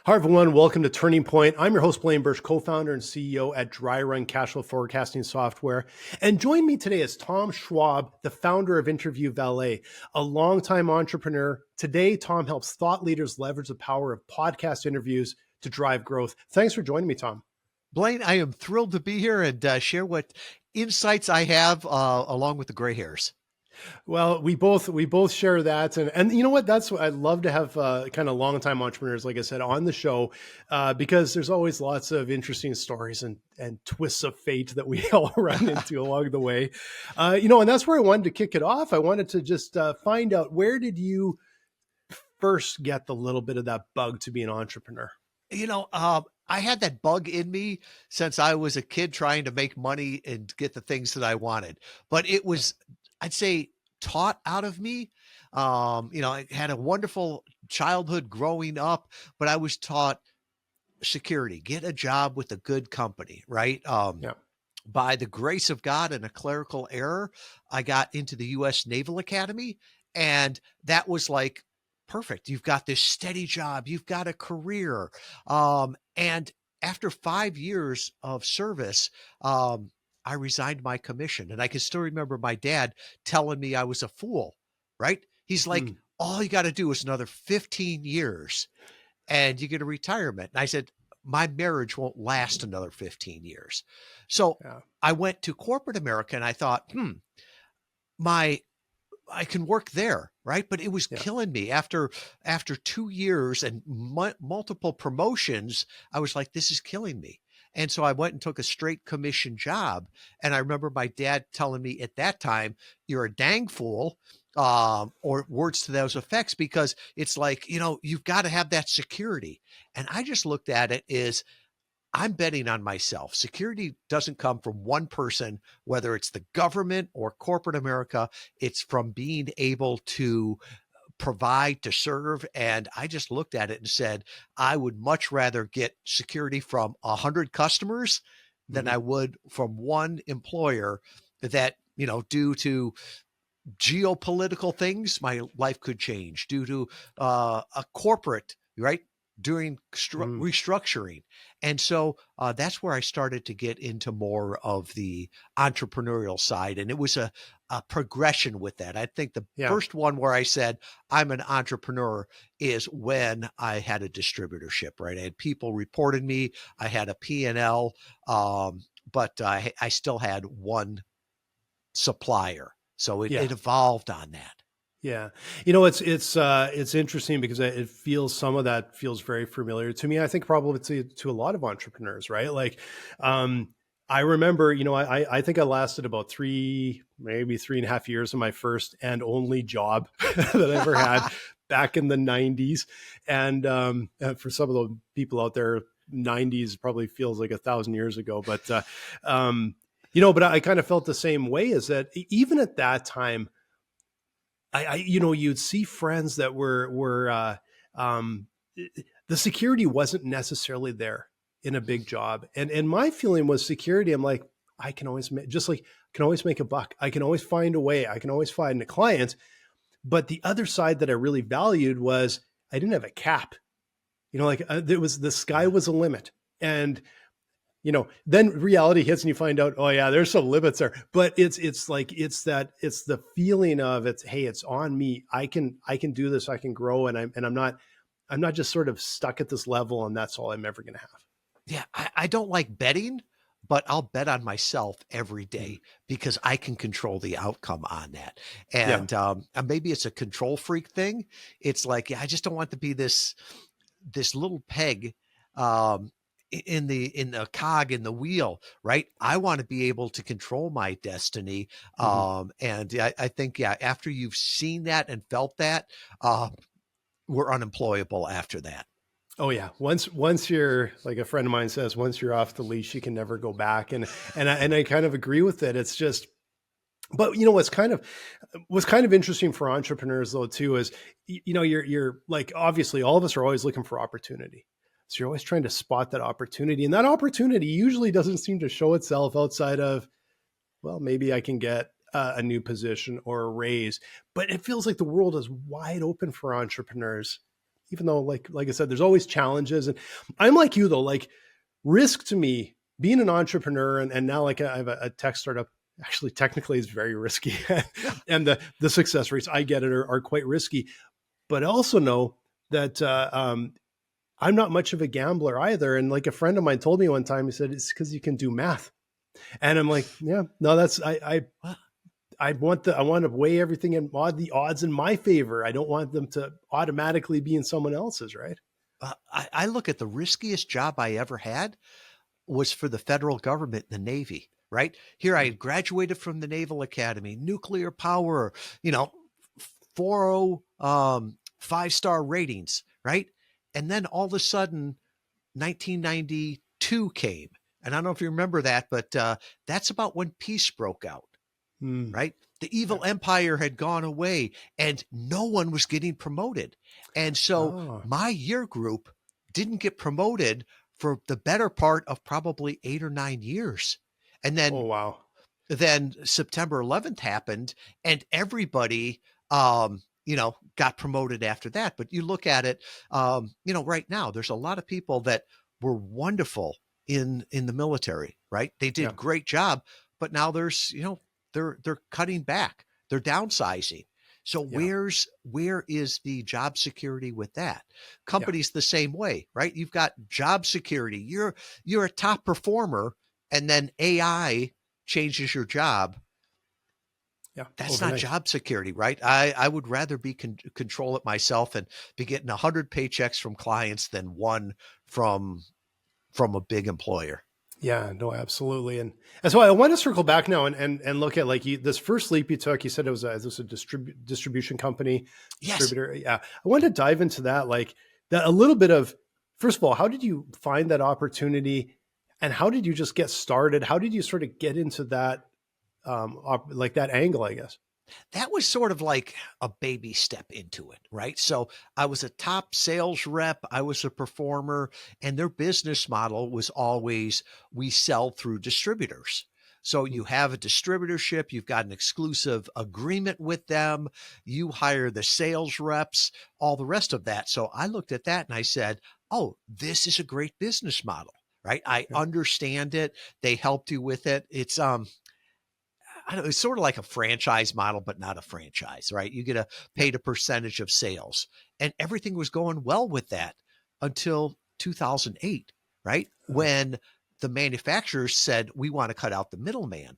Hi, everyone. Welcome to Turning Point. I'm your host, Blaine Bertsch, co-founder and CEO at Dryrun cash flow forecasting software. And join me today is Tom Schwab, the founder of Interview Valet, a longtime entrepreneur. Today, Tom helps thought leaders leverage the power of podcast interviews to drive growth. Thanks for joining me, Tom. Blaine, I am thrilled to be here and share what insights I have along with the gray hairs. Well, we both share that, and you know what? That's what I'd love to have kind of longtime entrepreneurs, like I said, on the show, because there's always lots of interesting stories and twists of fate that we all run into along the way. And that's where I wanted to kick it off. I wanted to just find out, where did you first get the little bit of that bug to be an entrepreneur? I had that bug in me since I was a kid trying to make money and get the things that I wanted, but it was, I'd say, taught out of me. I had a wonderful childhood growing up, but I was taught security, get a job with a good company, right? Yeah. By the grace of God and a clerical error, I got into the U.S. Naval Academy, and that was like, perfect. You've got this steady job. You've got a career. And after 5 years of service, I resigned my commission. And I can still remember my dad telling me I was a fool, right? He's like, all you got to do is another 15 years and you get a retirement. And I said, my marriage won't last another 15 years. So I went to corporate America and I thought, I can work there, right? But it was killing me after 2 years and multiple promotions. I was like, this is killing me. And so I went and took a straight commission job. And I remember my dad telling me at that time, you're a dang fool, or words to those effects, because it's like, you've got to have that security. And I just looked at it as, I'm betting on myself. Security doesn't come from one person, whether it's the government or corporate America. It's from being able to provide, to serve. And I just looked at it and said, I would much rather get security from 100 customers than I would from one employer that, due to geopolitical things, my life could change, due to a corporate, right, doing restructuring. And so that's where I started to get into more of the entrepreneurial side. And it was a progression with that. I think the first one where I said I'm an entrepreneur is when I had a distributorship, right? I had people reporting me. I had a P&L, but I still had one supplier. So it evolved on that. Yeah. It's interesting because some of that feels very familiar to me. I think probably to a lot of entrepreneurs, right? Like, I remember, I think I lasted about maybe 3.5 years of my first and only job that I ever had back in the 90s. And for some of the people out there, 90s probably feels like 1,000 years ago, but, but I kind of felt the same way, is that even at that time, you'd see friends that were the security wasn't necessarily there in a big job. And my feeling was security. I'm like, I can always make a buck. I can always find a way. I can always find a client. But the other side that I really valued was I didn't have a cap, the sky was a limit. And then reality hits and you find out, oh yeah, there's some limits there, but it's the feeling of hey, it's on me. I can do this. I can grow. And I'm not just sort of stuck at this level and that's all I'm ever going to have. Yeah. I don't like betting, but I'll bet on myself every day because I can control the outcome on that. And maybe it's a control freak thing. It's like, I just don't want to be this little peg, in the cog in the wheel, right? I want to be able to control my destiny. And I think, after you've seen that and felt that, we're unemployable after that. Oh yeah. Once you're, like a friend of mine says, once you're off the leash, you can never go back. And I kind of agree with it. It's just, but what's kind of interesting for entrepreneurs though, too, is, you're like, obviously all of us are always looking for opportunity. So you're always trying to spot that opportunity, and that opportunity usually doesn't seem to show itself outside of, well, maybe I can get a new position or a raise, but it feels like the world is wide open for entrepreneurs, even though like I said, there's always challenges. And I'm like you though, like risk to me, being an entrepreneur and now like I have a tech startup, actually technically is very risky. And the success rates, I get it, are quite risky. But I also know that I'm not much of a gambler either. And like a friend of mine told me one time, he said, it's because you can do math. And I'm like, yeah, no, that's, I want to weigh everything and the odds in my favor. I don't want them to automatically be in someone else's, right? I look at the riskiest job I ever had was for the federal government, the Navy, right? Here I had graduated from the Naval Academy, nuclear power, 4.0 5-star ratings, right? And then all of a sudden, 1992 came. And I don't know if you remember that, but that's about when peace broke out, right? The evil empire had gone away and no one was getting promoted. And so my year group didn't get promoted for the better part of probably 8 or 9 years. And then, then September 11th happened and everybody, got promoted after that. But you look at it, right now, there's a lot of people that were wonderful in the military, right? They did great job, but now there's, they're cutting back, they're downsizing. So where is the job security with that? Companies the same way, right? You've got job security. You're a top performer, and then AI changes your job. That's overnight. Not job security, right? I would rather be control it myself and be getting 100 paychecks from clients than one from a big employer. Yeah, no, absolutely. And so I want to circle back now and look at like this first leap you took. You said it was a distribution company, distributor. Yes. Yeah. I want to dive into that, like that a little bit of, first of all, how did you find that opportunity and how did you just get started? How did you sort of get into that, like that angle, I guess? That was sort of like a baby step into it, right? So I was a top sales rep, I was a performer, and their business model was always we sell through distributors. So you have a distributorship, you've got an exclusive agreement with them, you hire the sales reps, all the rest of that. So I looked at that and I said, oh, this is a great business model, right? I understand it. They helped you with it. It's it's sort of like a franchise model, but not a franchise, right? You get a paid a percentage of sales, and everything was going well with that until 2008, right? When the manufacturers said, we want to cut out the middleman.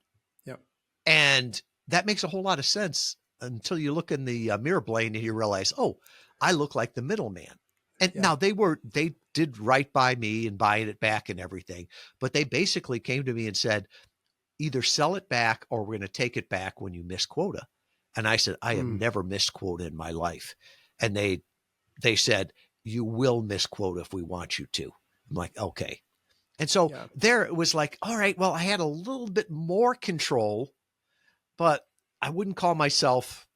And that makes a whole lot of sense until you look in the mirror, Blaine, and you realize, oh, I look like the middleman. And now they did right by me and buying it back and everything, but they basically came to me and said, either sell it back or we're going to take it back when you miss quota. And I said, I have never missed quota in my life. And they said, you will miss quota if we want you to. I'm like, okay. And so there it was like, all right, well, I had a little bit more control, but I wouldn't call myself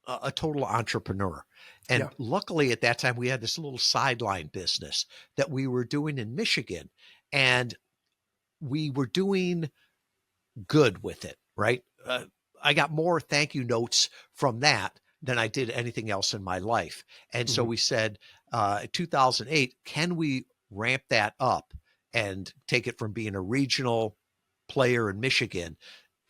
a total entrepreneur. And luckily at that time, we had this little sideline business that we were doing in Michigan, and we were doing good with it, right? I got more thank you notes from that than I did anything else in my life. And so we said, 2008, can we ramp that up and take it from being a regional player in Michigan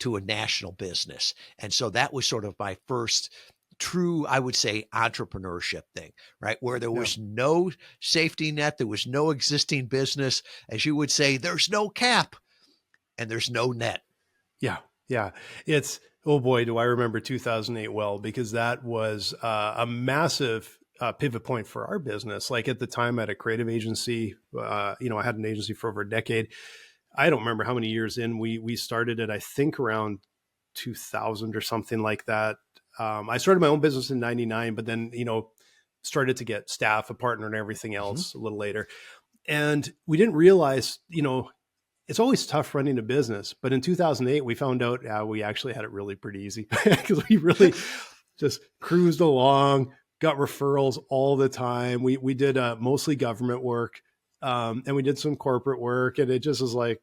to a national business? And so that was sort of my first true, I would say, entrepreneurship thing, right? Where there was no safety net, there was no existing business. As you would say, there's no cap and there's no net. Yeah. It's, oh boy, do I remember 2008 well, because that was a massive pivot point for our business. Like at the time I had a creative agency, I had an agency for over a decade. I don't remember how many years in we started it, I think around 2000 or something like that. I started my own business in 99, but then, started to get staff, a partner and everything else a little later. And we didn't realize, it's always tough running a business, but in 2008, we found out we actually had it really pretty easy because we really just cruised along, got referrals all the time. We did mostly government work, and we did some corporate work, and it just was like,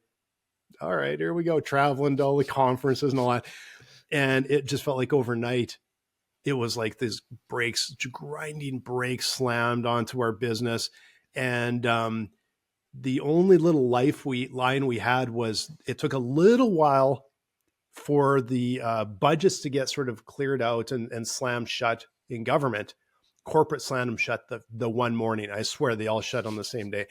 all right, here we go, traveling to all the conferences and all that. And it just felt like overnight, it was like this grinding brakes slammed onto our business. And the only little line we had was it took a little while for the budgets to get sort of cleared out and slammed shut in government. Corporate slammed them shut the one morning. I swear they all shut on the same day.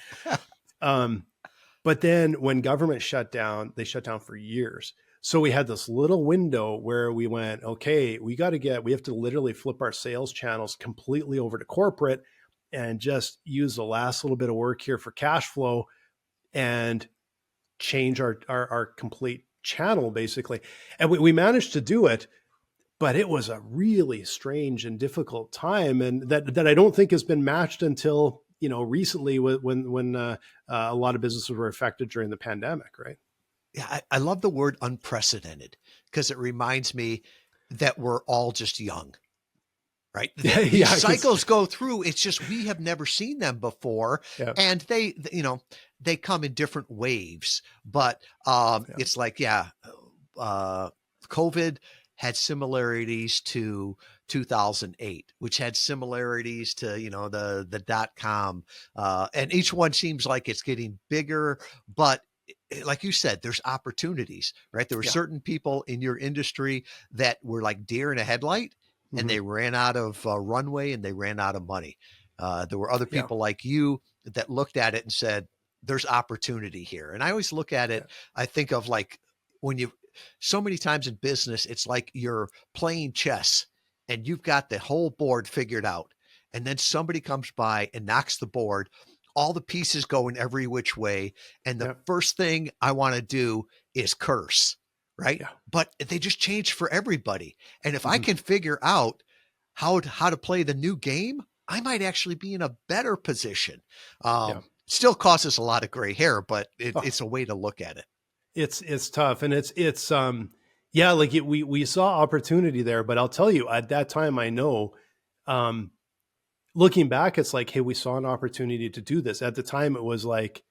But then when government shut down, they shut down for years. So we had this little window where we went, okay, we have to literally flip our sales channels completely over to corporate and just use the last little bit of work here for cash flow and change our complete channel, basically. And we managed to do it, but it was a really strange and difficult time, and that I don't think has been matched until, recently when a lot of businesses were affected during the pandemic, right? Yeah, I love the word unprecedented because it reminds me that we're all just young, right? These cycles go through. It's just we have never seen them before, and they come in different waves. But it's like, COVID had similarities to 2008, which had similarities to, the .com. And each one seems like it's getting bigger, but like you said, there's opportunities, right? There were certain people in your industry that were like deer in a headlight, and they ran out of runway and they ran out of money. There were other people like you that looked at it and said, there's opportunity here. And I always look at it, I think of like so many times in business, it's like you're playing chess and you've got the whole board figured out. And then somebody comes by and knocks the board, all the pieces go in every which way. And the first thing I want to do is curse, right? Yeah. But they just change for everybody. And if I can figure out how to play the new game, I might actually be in a better position. Still causes a lot of gray hair, but it's a way to look at it. It's tough. And we saw opportunity there, but I'll tell you at that time, I know, looking back, it's like, hey, we saw an opportunity to do this. At the time, it was like,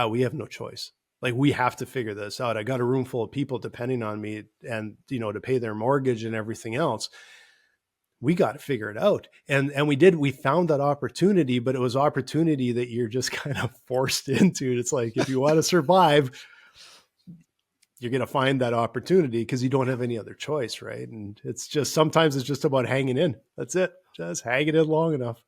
we have no choice. Like, we have to figure this out. I got a room full of people depending on me and, to pay their mortgage and everything else. We got to figure it out. And we found that opportunity, but it was opportunity that you're just kind of forced into. It's like, if you want to survive, you're going to find that opportunity because you don't have any other choice. Right. And sometimes it's just about hanging in. That's it. Just hanging in long enough.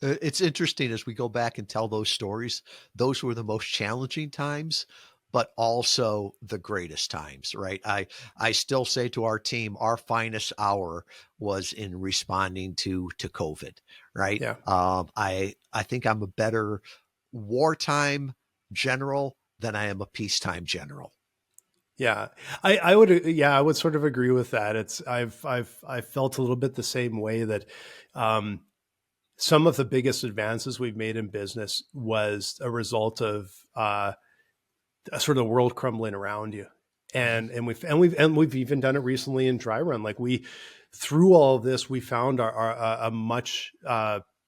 It's interesting as we go back and tell those stories. Those were the most challenging times, but also the greatest times, right? I still say to our team, our finest hour was in responding to COVID, right? Yeah. I think I'm a better wartime general than I am a peacetime general. Yeah, I would sort of agree with that. I've felt a little bit the same way that some of the biggest advances we've made in business was a result of a sort of world crumbling around you. And we've even done it recently in Dryrun. Like through all of this, we found a much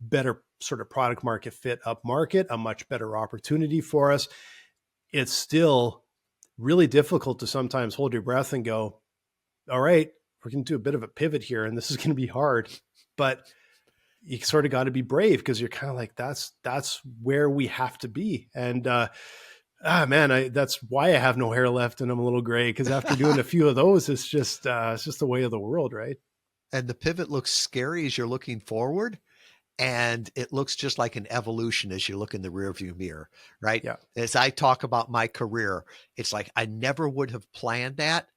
better sort of product market fit up market, a much better opportunity for us. It's still really difficult to sometimes hold your breath and go, all right, we're going to do a bit of a pivot here and this is going to be hard, but you sort of got to be brave because you're kind of like, that's where we have to be. And, that's why I have no hair left and I'm a little gray. Cause after doing a few of those, it's just the way of the world. Right. And the pivot looks scary as you're looking forward. And it looks just like an evolution as you look in the rearview mirror, right? Yeah. As I talk about my career, it's like I never would have planned that,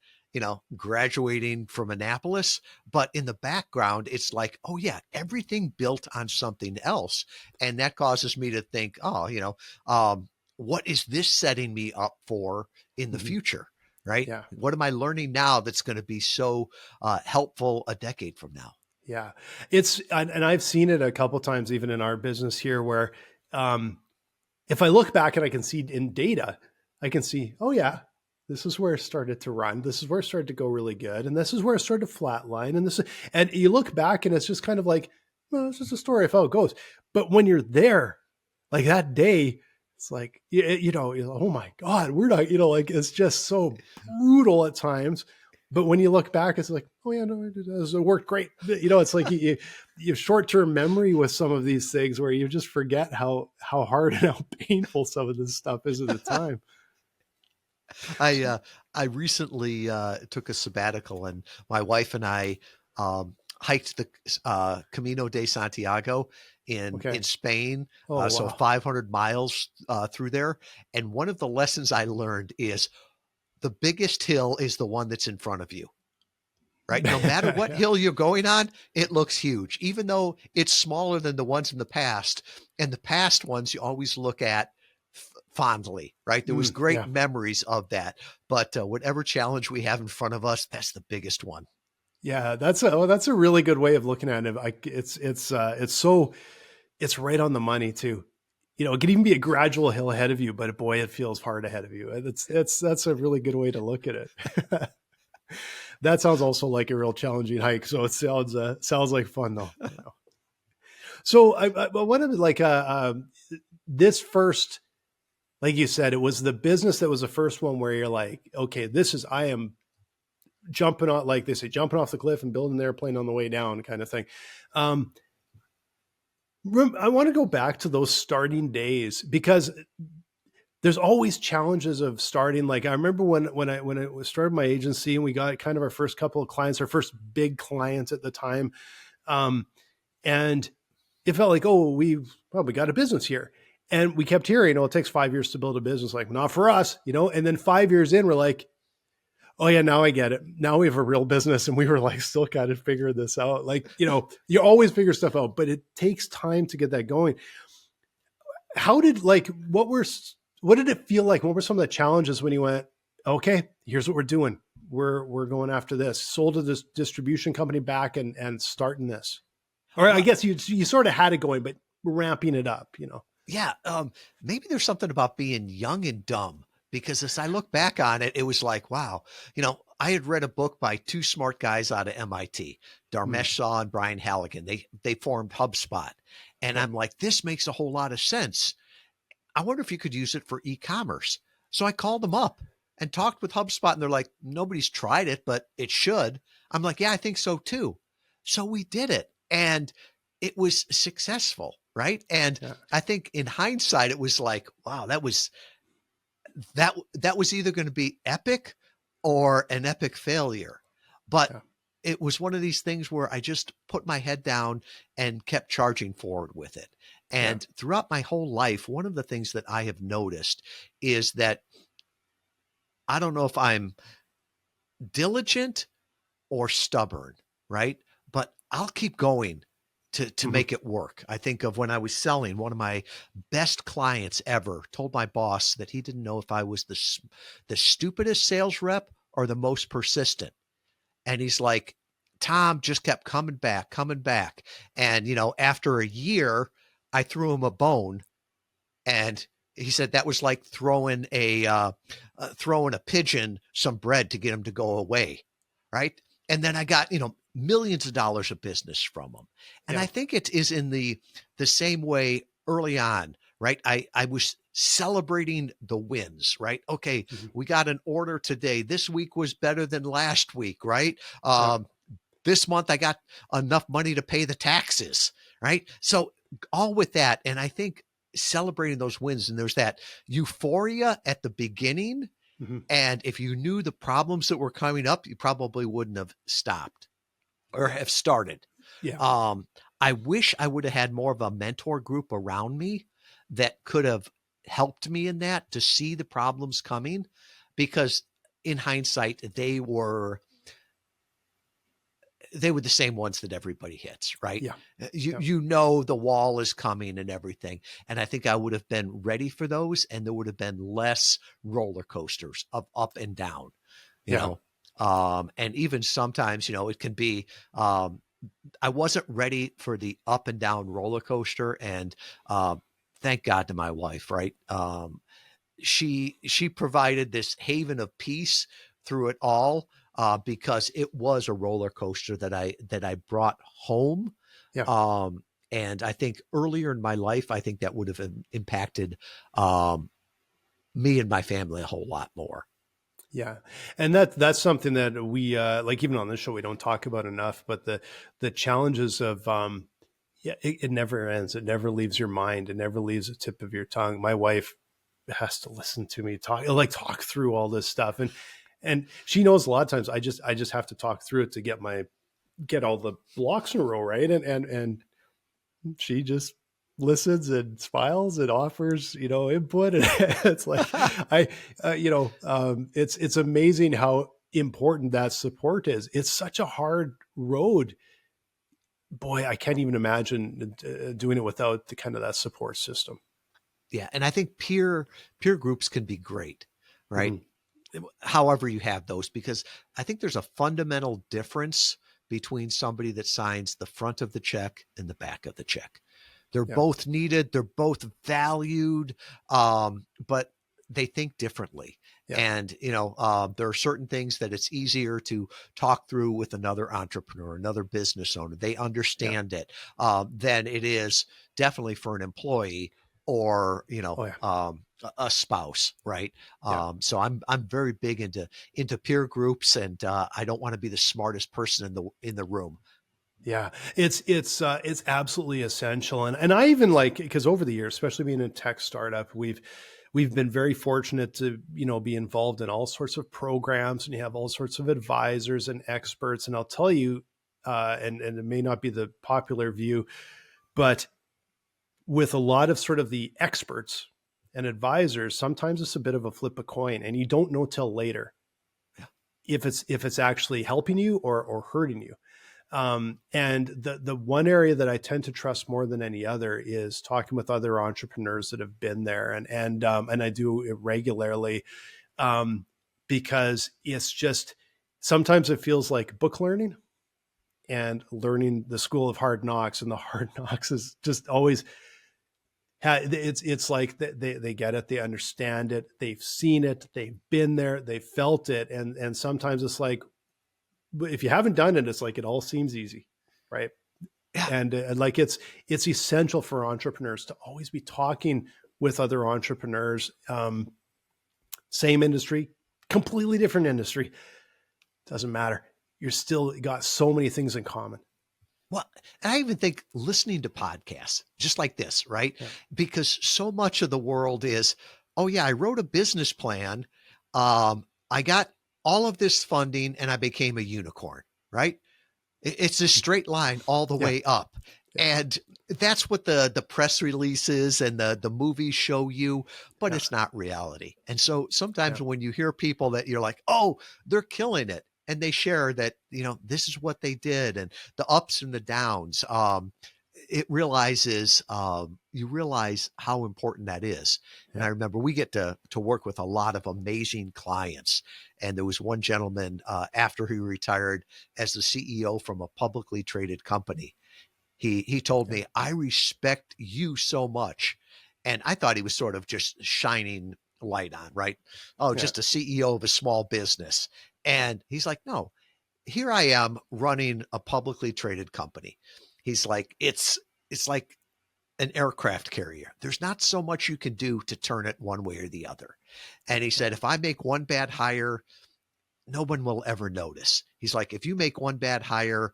graduating from Annapolis. But in the background, it's like, oh, yeah, everything built on something else. And that causes me to think, what is this setting me up for in the future, right? Yeah. What am I learning now that's going to be so helpful a decade from now? Yeah, and I've seen it a couple of times, even in our business here, where if I look back and I can see in data, I can see, oh yeah, this is where it started to run. This is where it started to go really good. And this is where it started to flatline. And you look back and it's just kind of like, well, it's just a story of how it goes. But when you're there, like that day, it's like, you're like, oh my God, we're not, it's just so brutal at times. but when you look back, it's like, oh yeah, no, it worked great. It's like you have short-term memory with some of these things where you just forget how hard and how painful some of this stuff is at the time. I recently took a sabbatical, and my wife and I hiked the Camino de Santiago in Spain. Oh, So wow. 500 miles through there. And one of the lessons I learned is the biggest hill is the one that's in front of you. Right? No matter what hill you're going on, it looks huge, even though it's smaller than the ones in the past. And the past ones you always look at fondly, right? There was great memories of that, but whatever challenge we have in front of us, that's the biggest one. Yeah, that's a really good way of looking at it. It's right on the money too. It could even be a gradual hill ahead of you, but boy, it feels hard ahead of you. That's a really good way to look at it. That sounds also like a real challenging hike. So it sounds like fun though. So I wanted to this first, like you said, it was the business that was the first one where you're like, okay, I am jumping on, like they say, jumping off the cliff and building an airplane on the way down kind of thing. I want to go back to those starting days because there's always challenges of starting. Like I remember when I started my agency and we got kind of our first couple of clients, our first big clients at the time. And it felt like, oh, we got a business here. And we kept hearing, it takes 5 years to build a business. Like, not for us, and then 5 years in, we're like, oh yeah, now I get it. Now we have a real business. And we were like, still kind of figuring this out. Like, you always figure stuff out, but it takes time to get that going. What did it feel like? What were some of the challenges when you went, okay, here's what we're doing. We're going after this, sold to this distribution company back and starting this? Or I guess you sort of had it going, but ramping it up, Yeah. Maybe there's something about being young and dumb, because as I look back on it, it was like, wow, I had read a book by two smart guys out of MIT, Dharmesh Shah and Brian Halligan. They formed HubSpot. And I'm like, this makes a whole lot of sense. I wonder if you could use it for e-commerce. So I called them up and talked with HubSpot, and they're like, nobody's tried it, but it should. I'm like, yeah, I think so too. So we did it, and it was successful. Right. And I think in hindsight, it was like, wow, that was either going to be epic or an epic failure. But it was one of these things where I just put my head down and kept charging forward with it. And throughout my whole life, one of the things that I have noticed is that I don't know if I'm diligent or stubborn, right? But I'll keep going to make it work. I think of when I was selling, one of my best clients ever told my boss that he didn't know if I was the stupidest sales rep or the most persistent. And he's like, Tom just kept coming back. And, after a year, I threw him a bone, and he said that was like throwing a pigeon some bread to get him to go away. Right. And then I got, millions of dollars of business from them. And I think it is in the same way early on, right? I was celebrating the wins, right? Okay, we got an order today. This week was better than last week, right? This month I got enough money to pay the taxes, right? So all with that. And I think celebrating those wins, and there's that euphoria at the beginning. And if you knew the problems that were coming up, you probably wouldn't have stopped or have started. I wish I would have had more of a mentor group around me that could have helped me in that, to see the problems coming, because in hindsight, they were the same ones that everybody hits, right? You know, the wall is coming and everything. And I think I would have been ready for those, and there would have been less roller coasters of up and down, you know? And even sometimes, it can be, I wasn't ready for the up and down roller coaster. And, thank God to my wife, right? She provided this haven of peace through it all, because it was a roller coaster that I brought home. And I think earlier in my life, I think that would have impacted, me and my family a whole lot more. Yeah. And that's something that we, like even on this show, we don't talk about enough, but the challenges of, yeah, it never ends. It never leaves your mind. It never leaves the tip of your tongue. My wife has to listen to me talk through all this stuff. And she knows a lot of times I just have to talk through it to get all the blocks in a row. Right. And she just listens and smiles and offers, input. And it's like, it's amazing how important that support is. It's such a hard road. Boy, I can't even imagine doing it without the kind of that support system. Yeah. And I think peer groups can be great, right? Mm-hmm. However you have those, because I think there's a fundamental difference between somebody that signs the front of the check and the back of the check. They're both needed. They're both valued, but they think differently. Yeah. And, there are certain things that it's easier to talk through with another entrepreneur, another business owner. They understand it than it is definitely for an employee or, a spouse. Right. So I'm very big into peer groups, and I don't want to be the smartest person in the room. Yeah, it's absolutely essential. And I even because over the years, especially being a tech startup, we've been very fortunate to, be involved in all sorts of programs, and you have all sorts of advisors and experts. And I'll tell you, and it may not be the popular view, but with a lot of sort of the experts and advisors, sometimes it's a bit of a flip a coin, and you don't know till later if it's actually helping you or hurting you. And the one area that I tend to trust more than any other is talking with other entrepreneurs that have been there, and I do it regularly, because it's just sometimes it feels like book learning and learning the school of hard knocks, and the hard knocks is just always. It's like they get it, they understand it, they've seen it, they've been there, they felt it, and sometimes it's like, if you haven't done it, it's like it all seems easy, right? Yeah. And like it's essential for entrepreneurs to always be talking with other entrepreneurs, same industry, completely different industry, doesn't matter. You're still got so many things in common. Well, and I even think listening to podcasts just like this, right? Yeah. Because so much of the world is, oh yeah, I wrote a business plan. I got all of this funding and I became a unicorn, right? It's a straight line all the way up. Yeah. And that's what the press releases and the movies show you, but it's not reality. And so sometimes when you hear people that you're like, oh, they're killing it, and they share that, this is what they did and the ups and the downs, you realize how important that is. And I remember we get to work with a lot of amazing clients. And there was one gentleman, after he retired as the CEO from a publicly traded company, he told me, I respect you so much. And I thought he was sort of just shining light on, right? Oh, just a CEO of a small business. And he's like, no, here I am running a publicly traded company. He's like, it's like an aircraft carrier. There's not so much you can do to turn it one way or the other. And he said, if I make one bad hire, no one will ever notice. He's like, if you make one bad hire,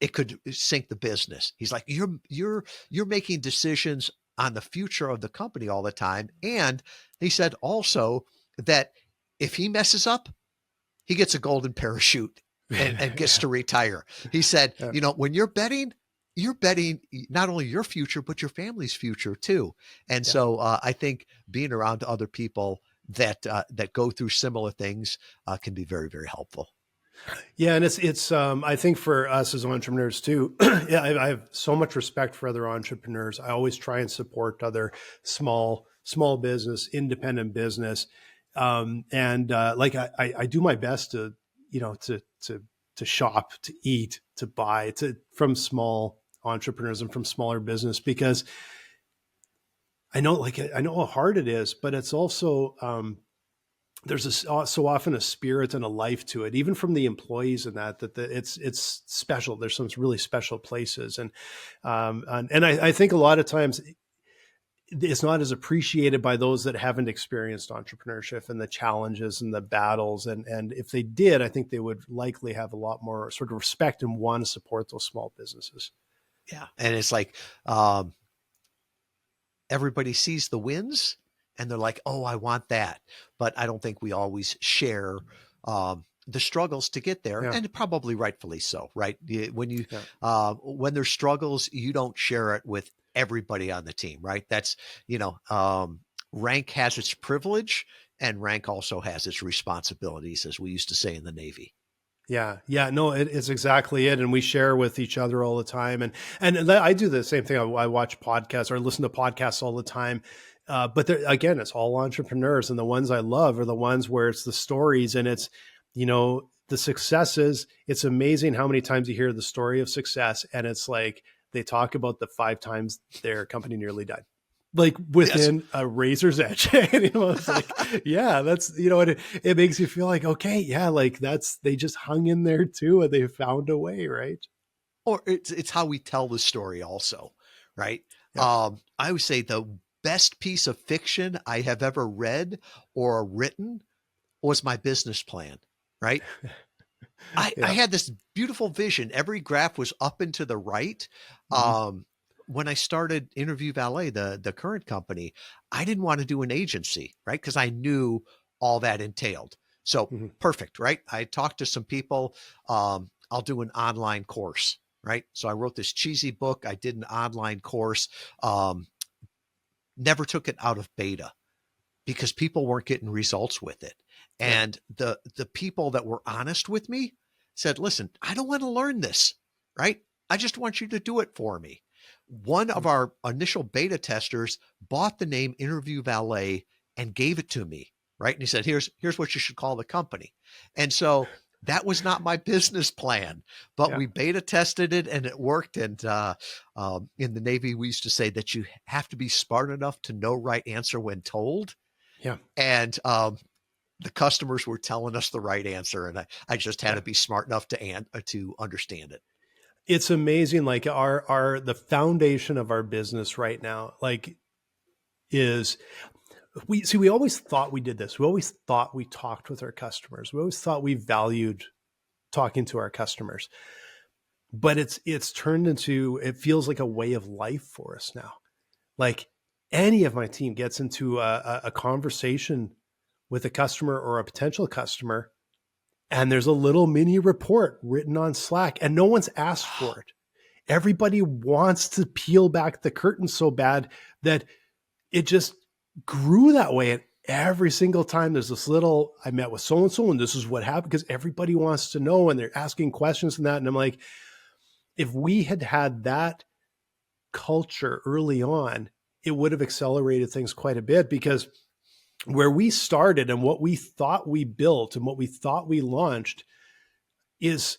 it could sink the business. He's like, you're making decisions on the future of the company all the time. And he said also that if he messes up, he gets a golden parachute and gets to retire. He said, when you're betting not only your future, but your family's future too. And so I think being around other people that go through similar things can be very, very helpful. Yeah. And it's I think for us as entrepreneurs too, I have so much respect for other entrepreneurs. I always try and support other small business, independent business. I do my best to, to shop, to eat, to buy, from small entrepreneurs and from smaller business, because I know how hard it is, but it's also, there's so often a spirit and a life to it, even from the employees, and it's special. There's some really special places. And I think a lot of times it's not as appreciated by those that haven't experienced entrepreneurship and the challenges and the battles. And if they did, I think they would likely have a lot more sort of respect and want to support those small businesses. Yeah. And it's like, everybody sees the wins and they're like, oh, I want that. But I don't think we always share, the struggles to get there, and probably rightfully so, right? When when there's struggles, you don't share it with everybody on the team, right? That's, rank has its privilege and rank also has its responsibilities, as we used to say in the Navy. Yeah. No, it's exactly it. And we share with each other all the time. And I do the same thing. I watch podcasts or listen to podcasts all the time. But again, it's all entrepreneurs. And the ones I love are the ones where it's the stories and it's, the successes. It's amazing how many times you hear the story of success. And it's like, they talk about the 5 times their company nearly died, like within a razor's edge. It's like, that's, it makes you feel like, okay, like they just hung in there too, and they found a way. Right. Or it's how we tell the story also. Right. I would say the best piece of fiction I have ever read or written was my business plan. Right. I had this beautiful vision. Every graph was up and to the right. When I started Interview Valet, the current company, I didn't want to do an agency, right? Because I knew all that entailed. So perfect, right? I talked to some people. I'll do an online course, right? So I wrote this cheesy book. I did an online course. Never took it out of beta because people weren't getting results with it. And the people that were honest with me said, listen, I don't want to learn this, right? I just want you to do it for me. One of our initial beta testers bought the name Interview Valet and gave it to me, right? And he said, here's what you should call the company. And so that was not my business plan, but we beta tested it and it worked. And in the Navy, we used to say that you have to be smart enough to know right answer when told. Yeah. And the customers were telling us the right answer. And I just had to be smart enough to understand it. It's amazing. Like the foundation of our business right now, like is we always thought we did this. We always thought we talked with our customers. We always thought we valued talking to our customers, but it's turned into, it feels like a way of life for us now. Like any of my team gets into a conversation with a customer or a potential customer, and there's a little mini report written on Slack, and no one's asked for it. Everybody wants to peel back the curtain so bad that it just grew that way. And every single time there's this little, I met with so-and-so and this is what happened, because everybody wants to know and they're asking questions and that. And I'm like, if we had had that culture early on, it would have accelerated things quite a bit, because where we started and what we thought we built and what we thought we launched is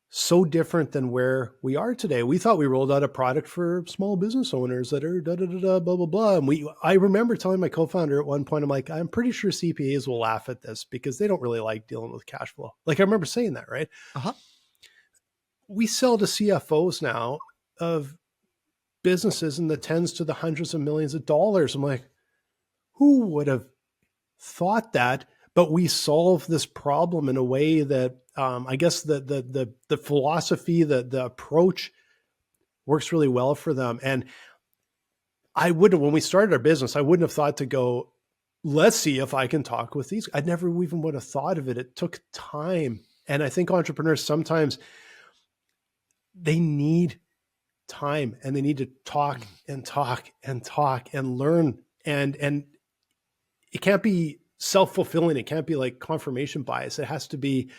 so different than where we are today. We thought we rolled out a product for small business owners that are blah, blah, blah. And I remember telling my co-founder at one point, I'm like, I'm pretty sure CPAs will laugh at this because they don't really like dealing with cash flow. Like I remember saying that, right? We sell to CFOs now of businesses in the tens to the hundreds of millions of dollars. I'm like, who would have thought that? But we solve this problem in a way that I guess the philosophy, the approach works really well for them. And I wouldn't, when we started our business, I wouldn't have thought to go, let's see if I can talk with these. I never even would have thought of it. It took time. And I think entrepreneurs sometimes they need time and they need to talk and talk and talk and learn. And it can't be self-fulfilling. It can't be like confirmation bias. It has to be,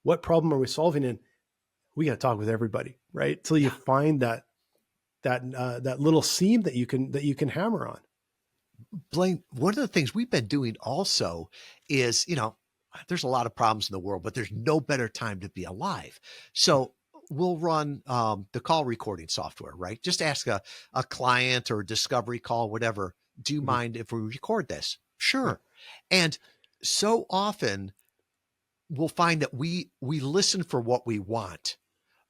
what problem are we solving? And we got to talk with everybody, right? Till you find that little seam that you can hammer on. Blaine, one of the things we've been doing also is, there's a lot of problems in the world, but there's no better time to be alive. So we'll run the call recording software, right? Just ask a client or a discovery call, whatever. Do you mind if we record this? Sure. And so often we'll find that we listen for what we want.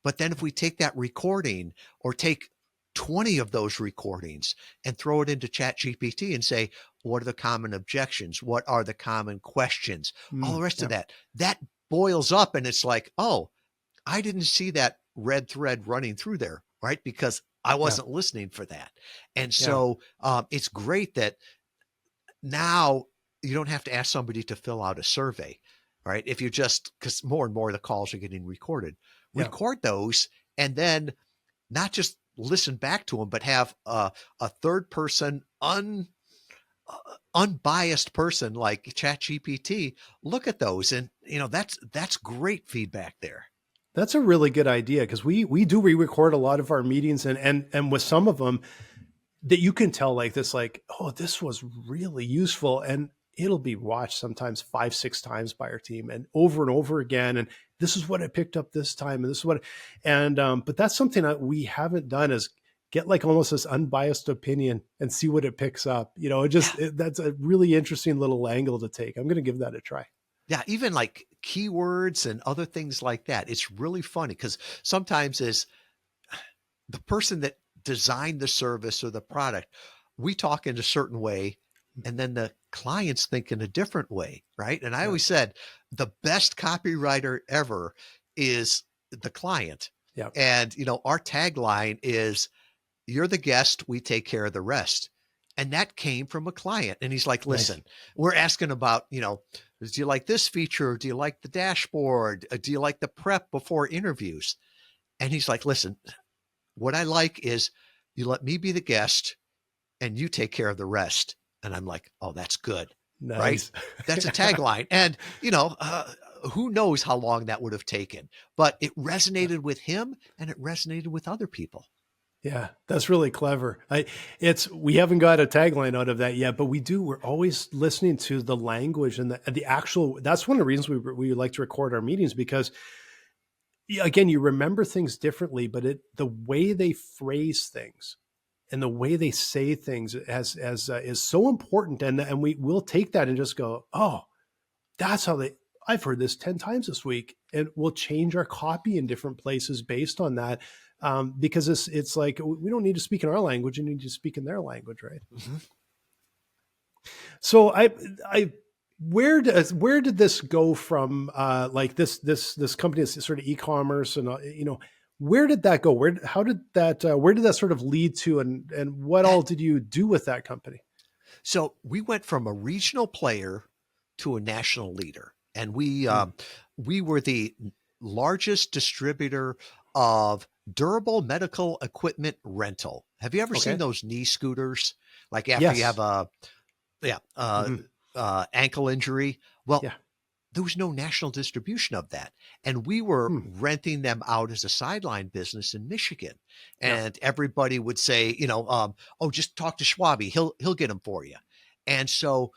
But then if we take that recording or take 20 of those recordings and throw it into ChatGPT and say, what are the common objections? What are the common questions? All the rest of that boils up, and it's like, oh, I didn't see that red thread running through there, right? Because I wasn't listening for that. And so it's great that now you don't have to ask somebody to fill out a survey, right? If you just, because more and more of the calls are getting recorded, record those, and then not just listen back to them, but have a third person, unbiased person like ChatGPT look at those. And, that's great feedback there. That's a really good idea, because we do re-record a lot of our meetings, and with some of them that you can tell like this, like, oh, this was really useful, and it'll be watched sometimes 5-6 times by our team and over again. And this is what I picked up this time, and this is what, and but that's something that we haven't done, is get like almost this unbiased opinion and see what it picks up. That's a really interesting little angle to take. I'm going to give that a try. Yeah, even like keywords and other things like that. It's really funny because sometimes as the person that designed the service or the product, we talk in a certain way, and then the clients think in a different way, right? And I always said the best copywriter ever is the client. Yeah. And, our tagline is, you're the guest, we take care of the rest. And that came from a client. And he's like, listen, we're asking about, do you like this feature? Do you like the dashboard? Do you like the prep before interviews? And he's like, listen, what I like is you let me be the guest and you take care of the rest. And I'm like, oh, that's good. Nice. Right? That's a tagline. And, who knows how long that would have taken, but it resonated with him and it resonated with other people. Yeah, that's really clever. We haven't got a tagline out of that yet, but we're always listening to the language and the actual, that's one of the reasons we like to record our meetings, because again, you remember things differently, but the way they phrase things and the way they say things is so important. And we will take that and just go, oh, that's how I've heard this 10 times this week, and we'll change our copy in different places based on that. Because it's like, we don't need to speak in our language, you need to speak in their language, right? Mm-hmm. So where did this go from, like this company is sort of e-commerce, and where did that go? Where did that sort of lead to, and what all did you do with that company? So we went from a regional player to a national leader, and we were the largest distributor of durable medical equipment rental. Have you ever seen those knee scooters? Like after you have ankle injury? Well, there was no national distribution of that. And we were renting them out as a sideline business in Michigan. And everybody would say, oh, just talk to Schwabi. He'll get them for you. And so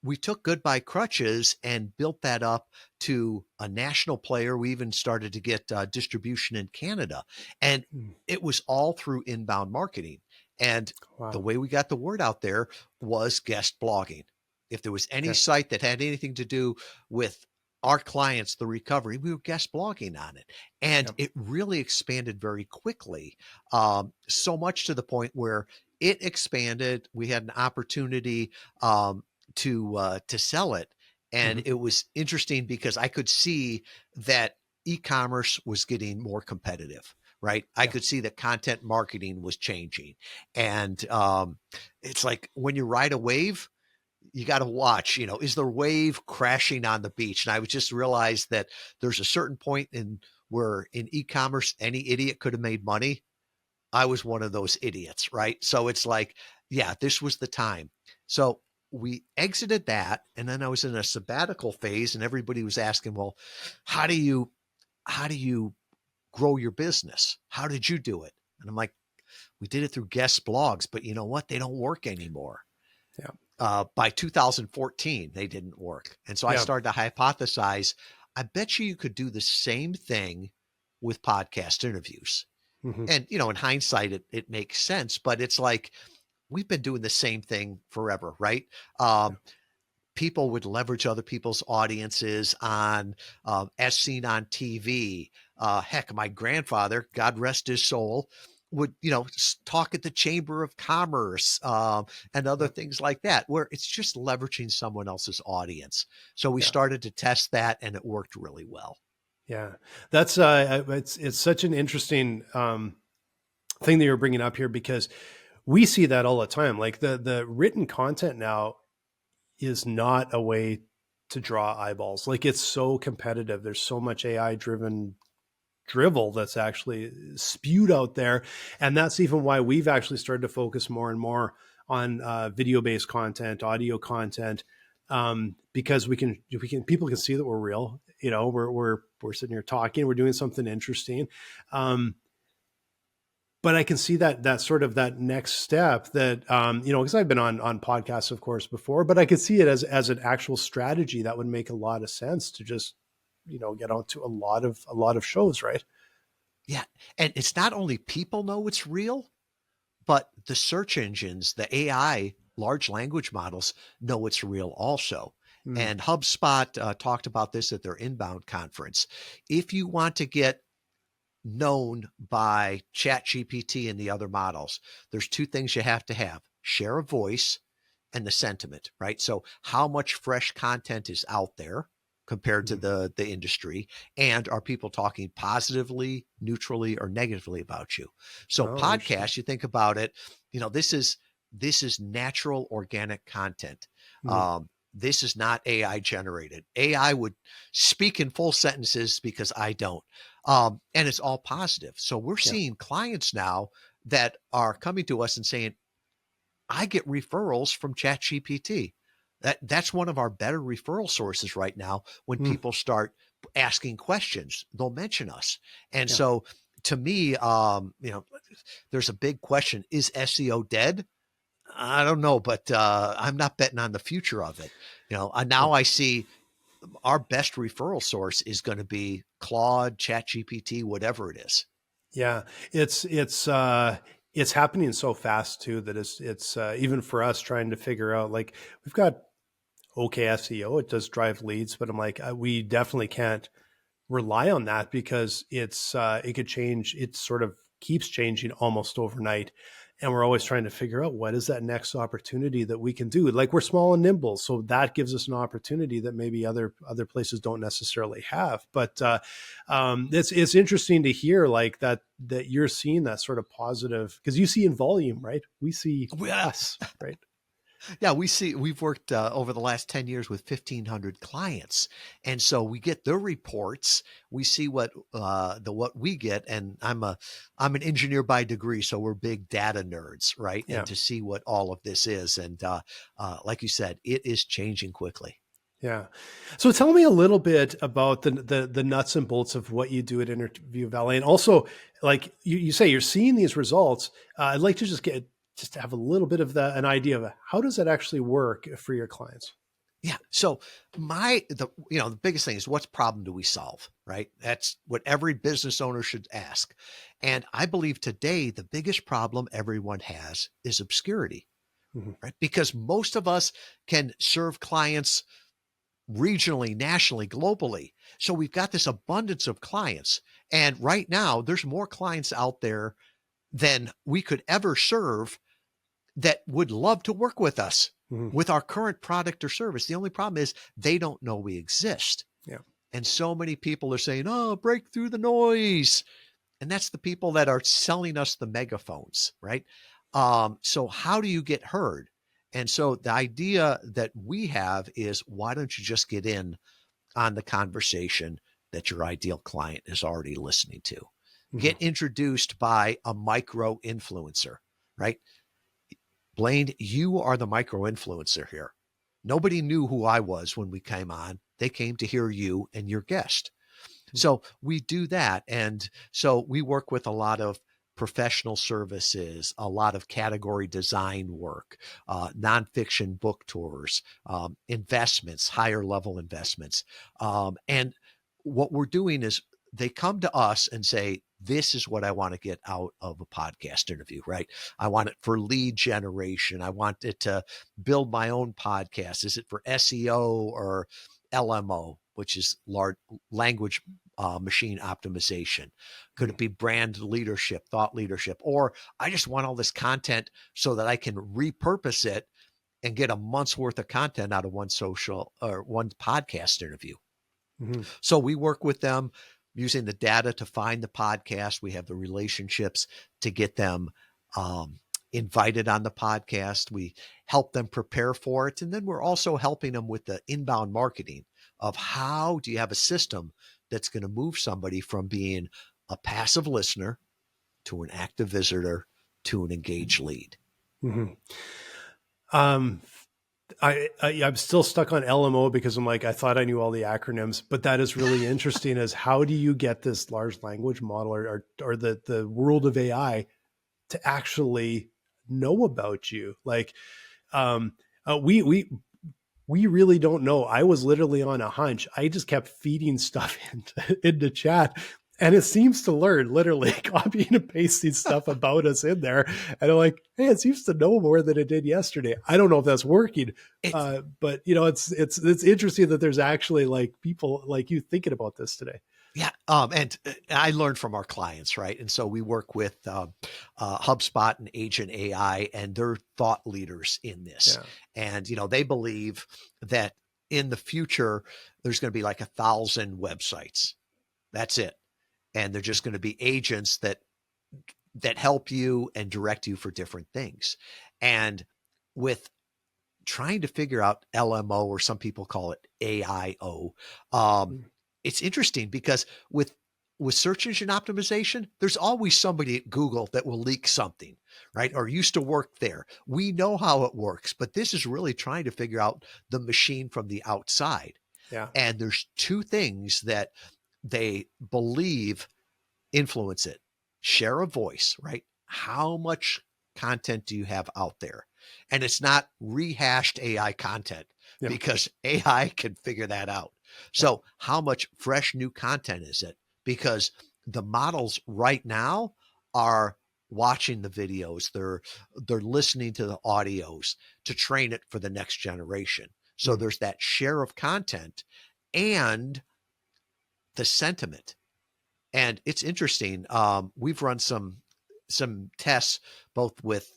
we took Goodbye Crutches and built that up to a national player. We even started to get distribution in Canada, and it was all through inbound marketing. And the way we got the word out there was guest blogging. If there was any site that had anything to do with our clients, the recovery, we were guest blogging on it. And it really expanded very quickly, so much to the point where it expanded. We had an opportunity to sell it. And it was interesting because I could see that e-commerce was getting more competitive, right? I could see that content marketing was changing. And it's like when you ride a wave, you got to watch, is the wave crashing on the beach? And I would just realize that there's a certain point where in e-commerce, any idiot could have made money. I was one of those idiots, right? So it's like, this was the time. So we exited that. And then I was in a sabbatical phase, and everybody was asking, well, how do you grow your business? How did you do it? And I'm like, we did it through guest blogs, but you know what? They don't work anymore. By 2014, they didn't work. And so I started to hypothesize, I bet you could do the same thing with podcast interviews. And, in hindsight, it makes sense, but it's like, we've been doing the same thing forever, right? People would leverage other people's audiences on, as seen on TV. Heck, my grandfather, God rest his soul, would, talk at the Chamber of Commerce, and other Yeah. things like that, where it's just leveraging someone else's audience. So we Yeah. started to test that, and it worked really well. Yeah. That's it's such an interesting thing that you're bringing up here, because we see that all the time. Like the written content now is not a way to draw eyeballs. Like, it's so competitive. There's so much AI driven drivel that's actually spewed out there. And that's even why we've actually started to focus more and more on video based content, audio content, because people can see that we're real. We're sitting here talking, we're doing something interesting. But I can see that sort of that next step that, because I've been on podcasts, of course, before, but I could see it as an actual strategy that would make a lot of sense to just, get onto a lot of shows, right? Yeah. And it's not only people know it's real, but the search engines, the AI, large language models know it's real also. Mm. And HubSpot talked about this at their inbound conference. If you want to get known by ChatGPT and the other models, there's two things you have to have: share of voice and the sentiment, right? So how much fresh content is out there compared to the industry, and are people talking positively, neutrally, or negatively about you? So Oh, interesting. podcasts, you think about it, this is natural organic content. Mm. This is not AI generated. AI would speak in full sentences because I don't. And it's all positive. So we're Yeah. seeing clients now that are coming to us and saying, I get referrals from ChatGPT. That's one of our better referral sources right now. When Mm. people start asking questions, they'll mention us. And Yeah. so to me, there's a big question: is SEO dead? I don't know, but I'm not betting on the future of it. Yeah. Now I see our best referral source is going to be Claude, ChatGPT, whatever it is. Yeah. It's happening so fast too, that it's even for us trying to figure out, like, we've got okay SEO, it does drive leads, but I'm like, we definitely can't rely on that, because it could change. It sort of keeps changing almost overnight, and we're always trying to figure out what is that next opportunity that we can do. Like, we're small and nimble, so that gives us an opportunity that maybe other places don't necessarily have. But it's interesting to hear, like, that you're seeing that sort of positive, because you see in volume, right? We see Yeah. us, right? Yeah, we've worked over the last 10 years with 1,500 clients. And so we get their reports. We see what we get. And I'm an engineer by degree, so we're big data nerds, right? Yeah. And to see what all of this is. And like you said, it is changing quickly. Yeah. So tell me a little bit about the nuts and bolts of what you do at Interview Valet, and also, like you say, you're seeing these results. I'd like to just have a little bit of an idea of how does that actually work for your clients. Yeah. So the biggest thing is, what problem do we solve? Right. That's what every business owner should ask. And I believe today the biggest problem everyone has is obscurity, Mhm. right? Because most of us can serve clients regionally, nationally, globally. So we've got this abundance of clients. And right now there's more clients out there than we could ever serve that would love to work with us Mhm. with our current product or service. The only problem is they don't know we exist. Yeah. And so many people are saying, oh, break through the noise. And that's the people that are selling us the megaphones, right? So how do you get heard? And so the idea that we have is, why don't you just get in on the conversation that your ideal client is already listening to? Mhm. Get introduced by a micro influencer, right? Blaine, you are the micro influencer here. Nobody knew who I was when we came on. They came to hear you and your guest. So we do that. And so we work with a lot of professional services, a lot of category design work, nonfiction book tours, investments, higher level investments. And what we're doing is, they come to us and say, this is what I want to get out of a podcast interview, right? I want it for lead generation. I want it to build my own podcast. Is it for SEO or LMO? which is large language machine optimization? Could it be brand leadership, thought leadership? Or I just want all this content so that I can repurpose it and get a month's worth of content out of one social or one podcast interview. Mm-hmm. So we work with them using the data to find the podcast. We have the relationships to get them invited on the podcast. We help them prepare for it. And then we're also helping them with the inbound marketing of how do you have a system that's going to move somebody from being a passive listener to an active visitor to an engaged lead. Mm-hmm. I'm still stuck on LMO because I'm like, I thought I knew all the acronyms, but that is really interesting as how do you get this large language model or the world of AI to actually know about you? Like, we really don't know. I was literally on a hunch. I just kept feeding stuff into chat. And it seems to learn, literally copying and pasting stuff about us in there. And I'm like, hey, it seems to know more than it did yesterday. I don't know if that's working, but it's interesting that there's actually like people like you thinking about this today. Yeah. And I learned from our clients, right? And so we work with HubSpot and Agent AI, and they're thought leaders in this. Yeah. And, they believe that in the future, there's going to be like 1,000 websites. That's it. And they're just going to be agents that help you and direct you for different things. And with trying to figure out LMO, or some people call it AIO, it's interesting because with search engine optimization, there's always somebody at Google that will leak something, right? Or used to work there. We know how it works, but this is really trying to figure out the machine from the outside. Yeah. And there's two things that they believe influence it. Share of voice, right? How much content do you have out there? And it's not rehashed AI content, because AI can figure that out. So how much fresh new content is it? Because the models right now are watching the videos. They're listening to the audios to train it for the next generation. So there's that share of content and the sentiment. And it's interesting. We've run some tests both with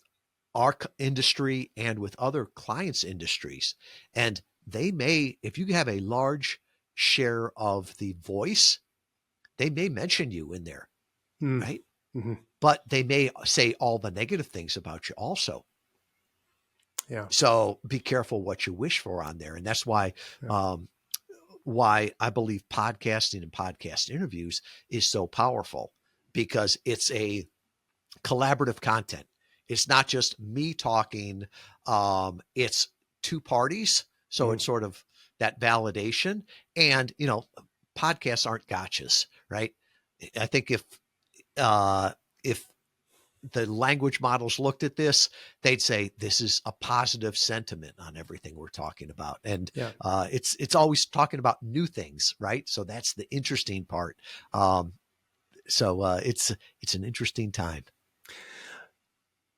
our industry and with other clients' industries. And they may, if you have a large share of the voice, they may mention you in there, right? Mm-hmm. But they may say all the negative things about you also. Yeah. So be careful what you wish for on there. And that's why, why I believe podcasting and podcast interviews is so powerful, because it's a collaborative content. It's not just me talking. It's two parties. So it's sort of that validation. And, podcasts aren't gotchas, right? I think if the language models looked at this, they'd say this is a positive sentiment on everything we're talking about. And it's always talking about new things, right? So that's the interesting part. So it's an interesting time.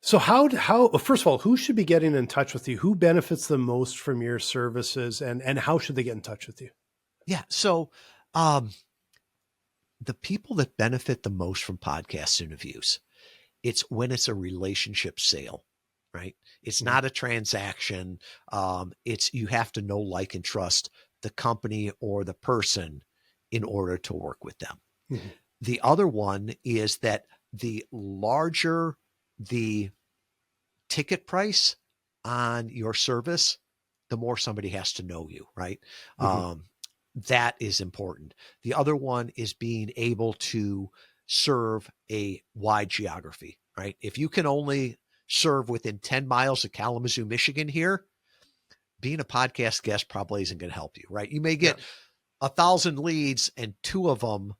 So how first of all, who should be getting in touch with you? Who benefits the most from your services, and how should they get in touch with you? Yeah. So the people that benefit the most from podcast interviews, it's when it's a relationship sale, right? It's not a transaction. It's, you have to know, like, and trust the company or the person in order to work with them. Mm-hmm. The other one is that the larger the ticket price on your service, the more somebody has to know you, right? Mm-hmm. That is important. The other one is being able to serve a wide geography, right? If you can only serve within 10 miles of Kalamazoo, Michigan here, being a podcast guest probably isn't going to help you, right? You may get 1,000 leads and 2 of them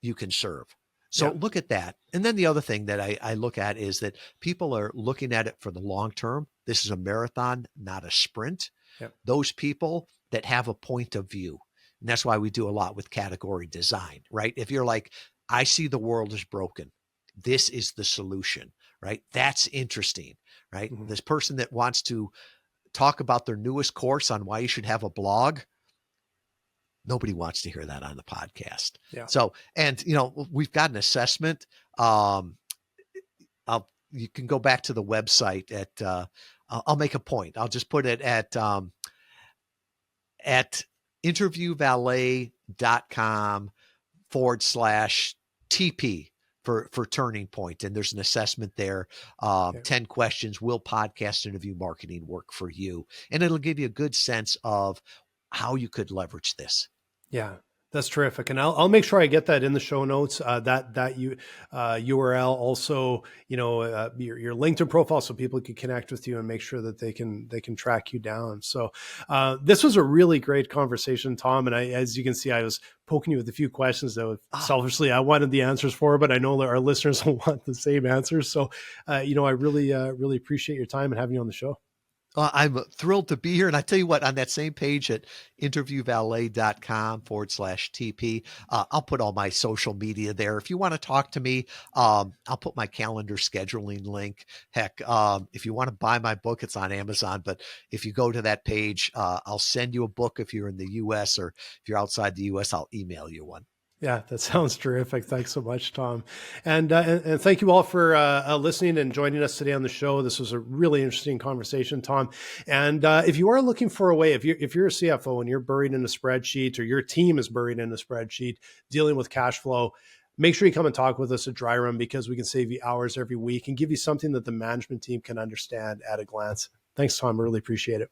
you can serve. So look at that. And then the other thing that I look at is that people are looking at it for the long term. This is a marathon, not a sprint. Yep. Those people that have a point of view. And that's why we do a lot with category design, right? If you're like, I see the world is broken, this is the solution, right? That's interesting, right? Mm-hmm. This person that wants to talk about their newest course on why you should have a blog, Nobody wants to hear that on the podcast. Yeah. So, and we've got an assessment. You can go back to the website at, I'll make a point. I'll just put it at interviewvalet.com/TP for Turning Point. And there's an assessment there. 10 questions. Will podcast interview marketing work for you? And it'll give you a good sense of how you could leverage this. Yeah, that's terrific. And I'll make sure I get that in the show notes, that URL, also, your LinkedIn profile, so people can connect with you and make sure that they can track you down. So this was a really great conversation, Tom. And as you can see, I was poking you with a few questions that selfishly I wanted the answers for, but I know that our listeners will want the same answers. So, I really appreciate your time and having you on the show. I'm thrilled to be here. And I tell you what, on that same page at interviewvalet.com/TP, I'll put all my social media there. If you want to talk to me, I'll put my calendar scheduling link. Heck, if you want to buy my book, it's on Amazon. But if you go to that page, I'll send you a book if you're in the US, or if you're outside the US, I'll email you one. Yeah, that sounds terrific. Thanks so much, Tom. And thank you all for listening and joining us today on the show. This was a really interesting conversation, Tom. And if you are looking for a way, if you're a CFO and you're buried in a spreadsheet, or your team is buried in a spreadsheet dealing with cash flow, make sure you come and talk with us at Dryrun, because we can save you hours every week and give you something that the management team can understand at a glance. Thanks, Tom. I really appreciate it.